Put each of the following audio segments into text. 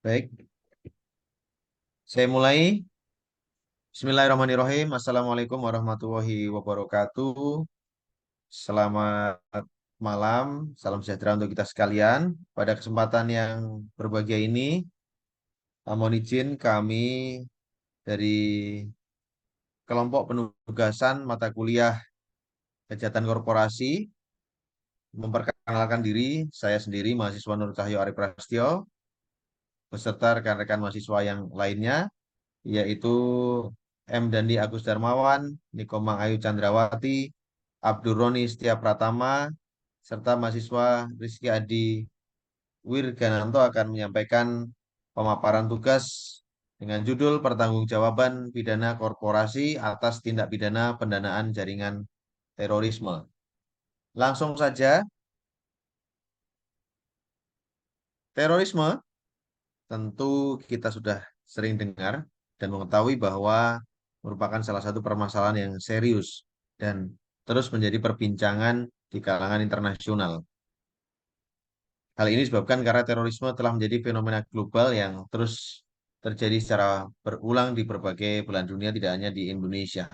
Baik, saya mulai. Bismillahirrahmanirrahim. Assalamualaikum warahmatullahi wabarakatuh. Selamat malam, salam sejahtera untuk kita sekalian. Pada kesempatan yang berbahagia ini, mohon izin kami dari kelompok penugasan mata kuliah kejahatan korporasi memperkenalkan diri. Saya sendiri, mahasiswa Nur Cahyo Arif Prasetyo, beserta rekan-rekan mahasiswa yang lainnya, yaitu M. Dandi Agus Darmawan, Nikomang Ayu Chandrawati, Abdur Roni Setia Pratama, serta mahasiswa Rizky Adi Wirgananto akan menyampaikan pemaparan tugas dengan judul Pertanggungjawaban Pidana Korporasi atas Tindak Pidana Pendanaan Jaringan Terorisme. Langsung saja, terorisme tentu kita sudah sering dengar dan mengetahui bahwa merupakan salah satu permasalahan yang serius dan terus menjadi perbincangan di kalangan internasional. Hal ini disebabkan karena terorisme telah menjadi fenomena global yang terus terjadi secara berulang di berbagai belahan dunia, tidak hanya di Indonesia,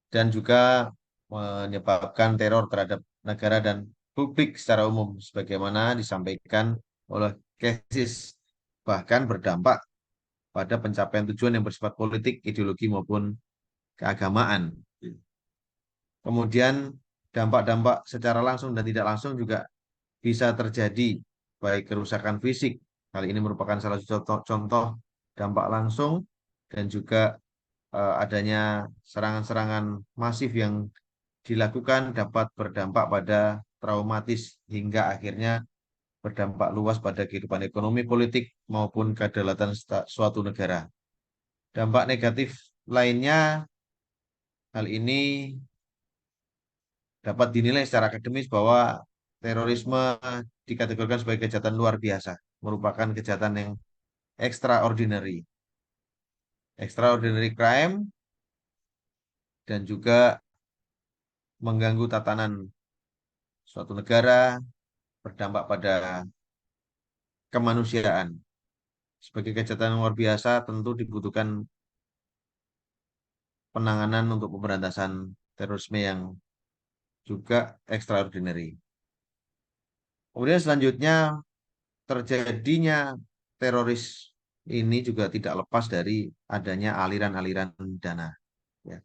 dan juga menyebabkan teror terhadap negara dan publik secara umum, sebagaimana disampaikan oleh Kesis, bahkan berdampak pada pencapaian tujuan yang bersifat politik, ideologi maupun keagamaan. Kemudian dampak-dampak secara langsung dan tidak langsung juga bisa terjadi, baik kerusakan fisik. Hal ini merupakan salah satu contoh dampak langsung dan juga adanya serangan-serangan masif yang dilakukan dapat berdampak pada traumatis hingga akhirnya berdampak luas pada kehidupan ekonomi, politik maupun kedaulatan suatu negara. Dampak negatif lainnya, hal ini dapat dinilai secara akademis bahwa terorisme dikategorikan sebagai kejahatan luar biasa, merupakan kejahatan yang extraordinary, extraordinary crime, dan juga mengganggu tatanan suatu negara, berdampak pada kemanusiaan. Sebagai kejahatan yang luar biasa, tentu dibutuhkan penanganan untuk pemberantasan terorisme yang juga extraordinary. Kemudian selanjutnya, terjadinya teroris ini juga tidak lepas dari adanya aliran-aliran dana. Ya.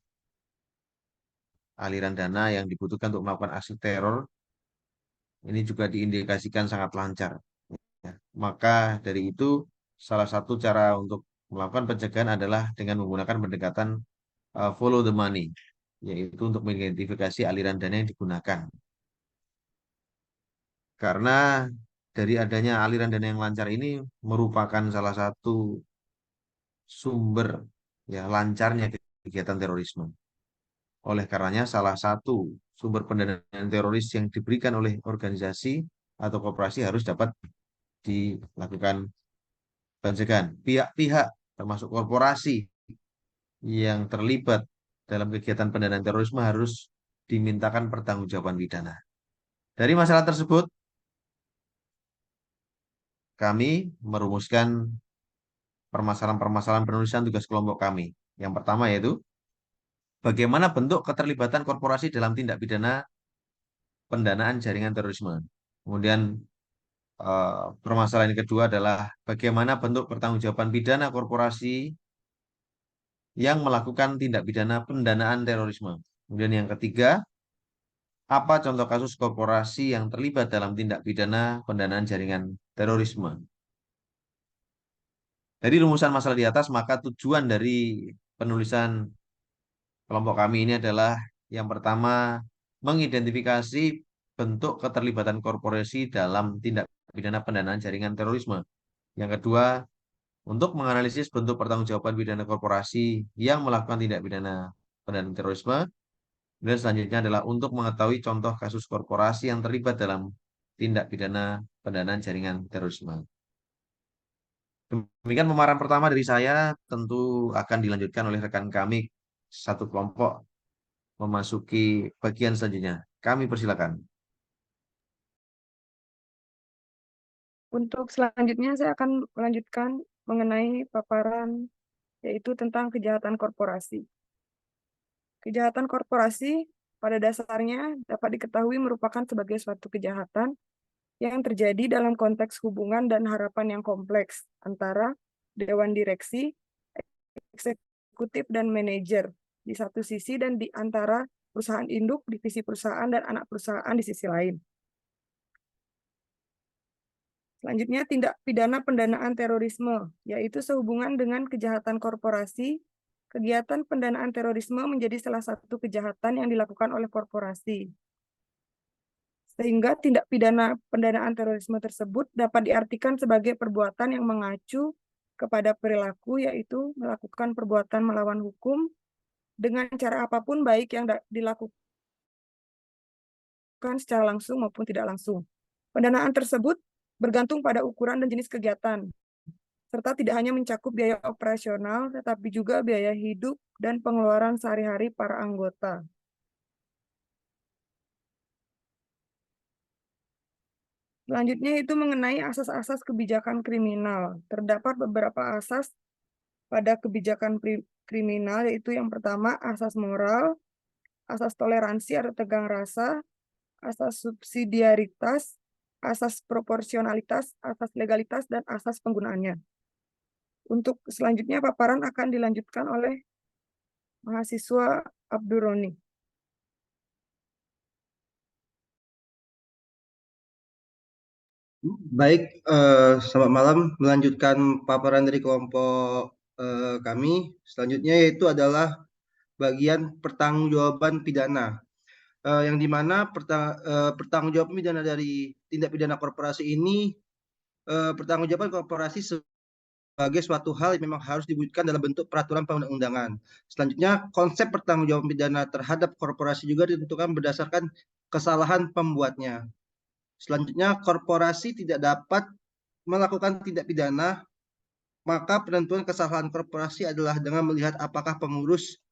Aliran dana yang dibutuhkan untuk melakukan aksi teror ini juga diindikasikan sangat lancar. Ya. Maka dari itu, salah satu cara untuk melakukan pencegahan adalah dengan menggunakan pendekatan follow the money, yaitu untuk mengidentifikasi aliran dana yang digunakan. Karena dari adanya aliran dana yang lancar ini merupakan salah satu sumber ya lancarnya kegiatan terorisme. Oleh karenanya salah satu sumber pendanaan teroris yang diberikan oleh organisasi atau koperasi harus dapat dilakukan pencegahan. Pihak-pihak termasuk korporasi yang terlibat dalam kegiatan pendanaan terorisme harus dimintakan pertanggungjawaban pidana. Dari masalah tersebut, kami merumuskan permasalahan-permasalahan penulisan tugas kelompok kami. Yang pertama yaitu bagaimana bentuk keterlibatan korporasi dalam tindak pidana pendanaan jaringan terorisme. Kemudian permasalahan yang kedua adalah bagaimana bentuk pertanggungjawaban pidana korporasi yang melakukan tindak pidana pendanaan terorisme. Kemudian yang ketiga, apa contoh kasus korporasi yang terlibat dalam tindak pidana pendanaan jaringan terorisme? Dari rumusan masalah di atas, maka tujuan dari penulisan kelompok kami ini adalah yang pertama, mengidentifikasi bentuk keterlibatan korporasi dalam tindak pidana pendanaan jaringan terorisme. Yang kedua, untuk menganalisis bentuk pertanggungjawaban pidana korporasi yang melakukan tindak pidana pendanaan terorisme. Dan selanjutnya adalah untuk mengetahui contoh kasus korporasi yang terlibat dalam tindak pidana pendanaan jaringan terorisme. Demikian pemaparan pertama dari saya, tentu akan dilanjutkan oleh rekan kami satu kelompok memasuki bagian selanjutnya. Kami persilakan. Untuk selanjutnya saya akan melanjutkan mengenai paparan yaitu tentang kejahatan korporasi. Kejahatan korporasi pada dasarnya dapat diketahui merupakan sebagai suatu kejahatan yang terjadi dalam konteks hubungan dan harapan yang kompleks antara dewan direksi, eksekutif, dan manajer di satu sisi dan di antara perusahaan induk, divisi perusahaan, dan anak perusahaan di sisi lain. Selanjutnya, tindak pidana pendanaan terorisme, yaitu sehubungan dengan kejahatan korporasi. Kegiatan pendanaan terorisme menjadi salah satu kejahatan yang dilakukan oleh korporasi. Sehingga tindak pidana pendanaan terorisme tersebut dapat diartikan sebagai perbuatan yang mengacu kepada perilaku, yaitu melakukan perbuatan melawan hukum dengan cara apapun, baik yang dilakukan secara langsung maupun tidak langsung. Pendanaan tersebut bergantung pada ukuran dan jenis kegiatan, serta tidak hanya mencakup biaya operasional, tetapi juga biaya hidup dan pengeluaran sehari-hari para anggota. Selanjutnya itu mengenai asas-asas kebijakan kriminal. Terdapat beberapa asas pada kebijakan kriminal, yaitu yang pertama asas moral, asas toleransi atau tegang rasa, asas subsidiaritas, asas proporsionalitas, asas legalitas, dan asas penggunaannya. Untuk selanjutnya paparan akan dilanjutkan oleh mahasiswa Abdurroni. Baik, selamat malam. Melanjutkan paparan dari kelompok kami. Selanjutnya yaitu adalah bagian pertanggungjawaban pidana, yang dimana pertanggungjawaban pidana dari tindak pidana korporasi ini, pertanggungjawaban korporasi sebagai suatu hal yang memang harus diwujudkan dalam bentuk peraturan perundang-undangan. Selanjutnya, konsep pertanggungjawaban pidana terhadap korporasi juga ditentukan berdasarkan kesalahan pembuatnya. Selanjutnya, korporasi tidak dapat melakukan tindak pidana, maka penentuan kesalahan korporasi adalah dengan melihat apakah pengurus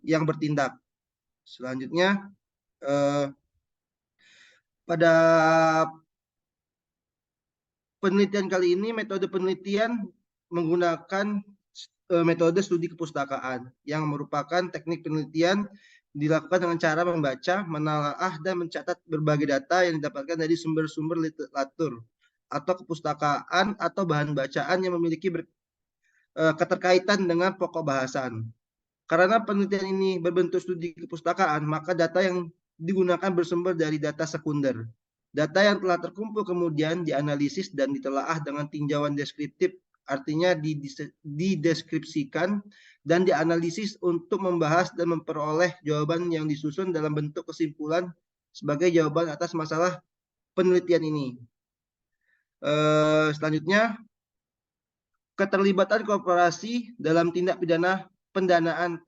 yang bertindak. Selanjutnya, pada penelitian kali ini, metode penelitian menggunakan metode studi kepustakaan yang merupakan teknik penelitian dilakukan dengan cara membaca, menelaah, dan mencatat berbagai data yang didapatkan dari sumber-sumber literatur atau kepustakaan atau bahan bacaan yang memiliki keterkaitan dengan pokok bahasan. Karena penelitian ini berbentuk studi kepustakaan, maka data yang digunakan bersumber dari data sekunder. Data yang telah terkumpul kemudian dianalisis dan ditelaah dengan tinjauan deskriptif, artinya dideskripsikan dan dianalisis untuk membahas dan memperoleh jawaban yang disusun dalam bentuk kesimpulan sebagai jawaban atas masalah penelitian ini. Selanjutnya, keterlibatan korporasi dalam tindak pidana pendanaan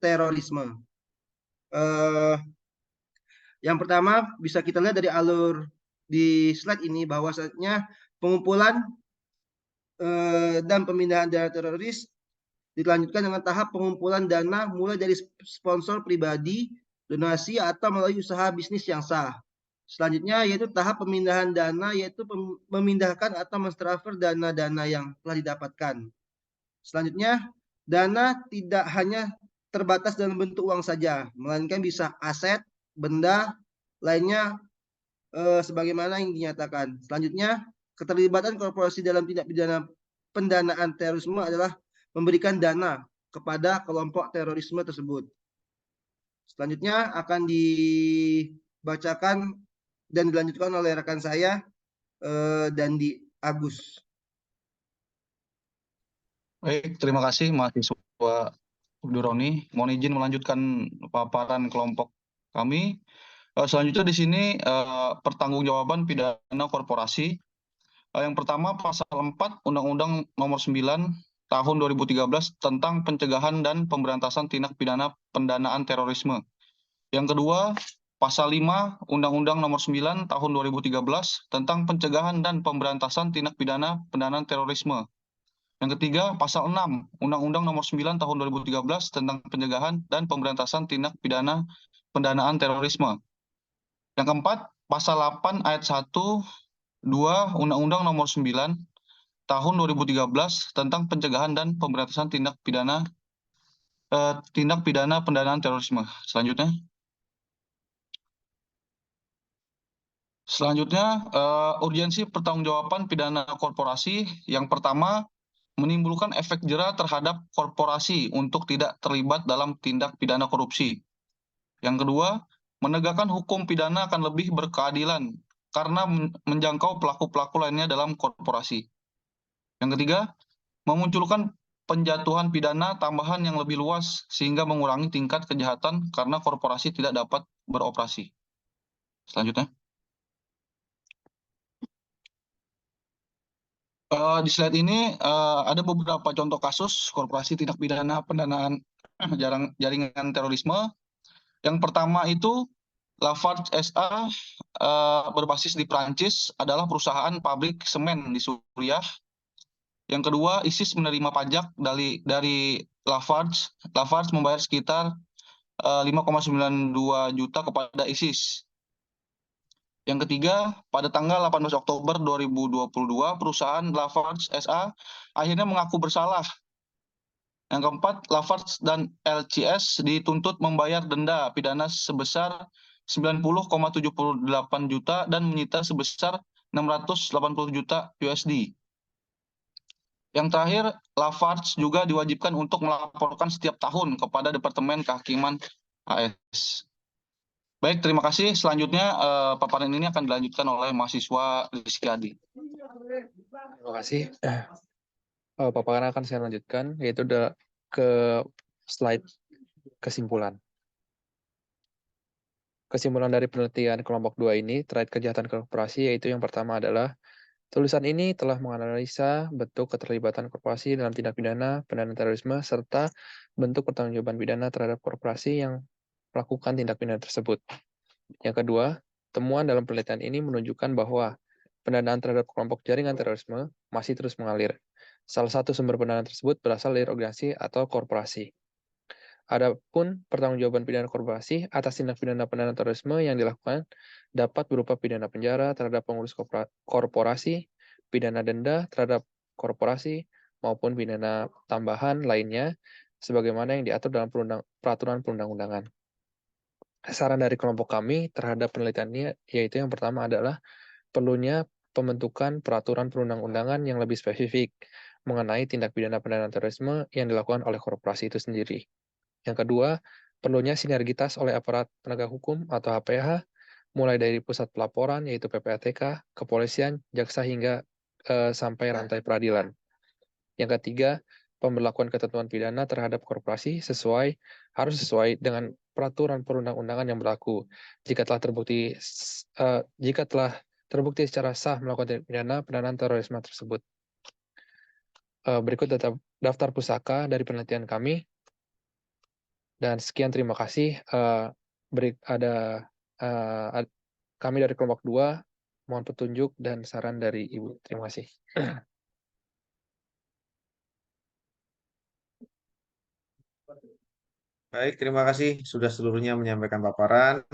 terorisme. Yang pertama bisa kita lihat dari alur di slide ini bahwasanya pengumpulan dan pemindahan dana teroris dilanjutkan dengan tahap pengumpulan dana mulai dari sponsor pribadi, donasi, atau melalui usaha bisnis yang sah. Selanjutnya yaitu tahap pemindahan dana, yaitu memindahkan atau mentransfer dana-dana yang telah didapatkan. Selanjutnya, dana tidak hanya terbatas dalam bentuk uang saja, melainkan bisa aset, benda, lainnya sebagaimana yang dinyatakan. Selanjutnya, keterlibatan korporasi dalam tindak pidana pendanaan terorisme adalah memberikan dana kepada kelompok terorisme tersebut. Selanjutnya akan dibacakan dan dilanjutkan oleh rekan saya, Dandi Agus. Baik, terima kasih mahasiswa Abdurroni. Mohon izin melanjutkan paparan kelompok kami. Selanjutnya di sini pertanggungjawaban pidana korporasi. Yang pertama pasal 4 Undang-Undang Nomor 9 Tahun 2013 tentang pencegahan dan pemberantasan tindak pidana pendanaan terorisme. Yang kedua, pasal 5 Undang-Undang Nomor 9 Tahun 2013 tentang pencegahan dan pemberantasan tindak pidana pendanaan terorisme. Yang ketiga, pasal 6 Undang-Undang Nomor 9 Tahun 2013 tentang pencegahan dan pemberantasan tindak pidana pendanaan terorisme. Yang keempat, pasal 8 ayat 1 2 Undang-Undang Nomor 9 Tahun 2013 tentang pencegahan dan pemberantasan tindak pidana pendanaan terorisme. Selanjutnya, urgensi pertanggungjawaban pidana korporasi. Yang pertama, menimbulkan efek jera terhadap korporasi untuk tidak terlibat dalam tindak pidana korupsi. Yang kedua, menegakkan hukum pidana akan lebih berkeadilan karena menjangkau pelaku-pelaku lainnya dalam korporasi. Yang ketiga, memunculkan penjatuhan pidana tambahan yang lebih luas sehingga mengurangi tingkat kejahatan karena korporasi tidak dapat beroperasi. Selanjutnya. Di slide ini ada beberapa contoh kasus korporasi tindak pidana pendanaan jaringan terorisme. Yang pertama itu Lafarge SA berbasis di Prancis adalah perusahaan pabrik semen di Suriah. Yang kedua, ISIS menerima pajak dari Lafarge. Lafarge membayar sekitar 5,92 juta kepada ISIS. Yang ketiga, pada tanggal 18 Oktober 2022, perusahaan Lafarge SA akhirnya mengaku bersalah. Yang keempat, Lafarge dan LCS dituntut membayar denda pidana sebesar 90,78 juta dan menyita sebesar 680 juta USD. Yang terakhir, Lafarge juga diwajibkan untuk melaporkan setiap tahun kepada Departemen Kehakiman AS. Baik, terima kasih. Selanjutnya paparan ini akan dilanjutkan oleh mahasiswa Rizky Adi. Terima kasih. Paparan akan saya lanjutkan, yaitu ke slide kesimpulan. Kesimpulan dari penelitian kelompok 2 ini terkait kejahatan korporasi, yaitu yang pertama adalah tulisan ini telah menganalisa bentuk keterlibatan korporasi dalam tindak pidana pendanaan terorisme serta bentuk pertanggungjawaban pidana terhadap korporasi yang melakukan tindak pidana tersebut. Yang kedua, temuan dalam penelitian ini menunjukkan bahwa pendanaan terhadap kelompok jaringan terorisme masih terus mengalir. Salah satu sumber pendanaan tersebut berasal dari organisasi atau korporasi. Adapun pertanggungjawaban pidana korporasi atas tindak pidana pendanaan terorisme yang dilakukan dapat berupa pidana penjara terhadap pengurus korporasi, pidana denda terhadap korporasi, maupun pidana tambahan lainnya sebagaimana yang diatur dalam peraturan perundang-undangan. Saran dari kelompok kami terhadap penelitiannya yaitu yang pertama adalah perlunya pembentukan peraturan perundang-undangan yang lebih spesifik mengenai tindak pidana pendanaan terorisme yang dilakukan oleh korporasi itu sendiri. Yang kedua, perlunya sinergitas oleh aparat penegak hukum atau APH, mulai dari pusat pelaporan yaitu PPATK, kepolisian, jaksa hingga sampai rantai peradilan. Yang ketiga, pemberlakuan ketentuan pidana terhadap korporasi harus sesuai dengan peraturan perundang-undangan yang berlaku. Jika telah terbukti secara sah melakukan pidana pendanaan terorisme tersebut. Berikut daftar pusaka dari penelitian kami. Dan sekian, terima kasih. Kami dari kelompok 2, mohon petunjuk dan saran dari Ibu. Terima kasih. Baik, terima kasih sudah seluruhnya menyampaikan paparan.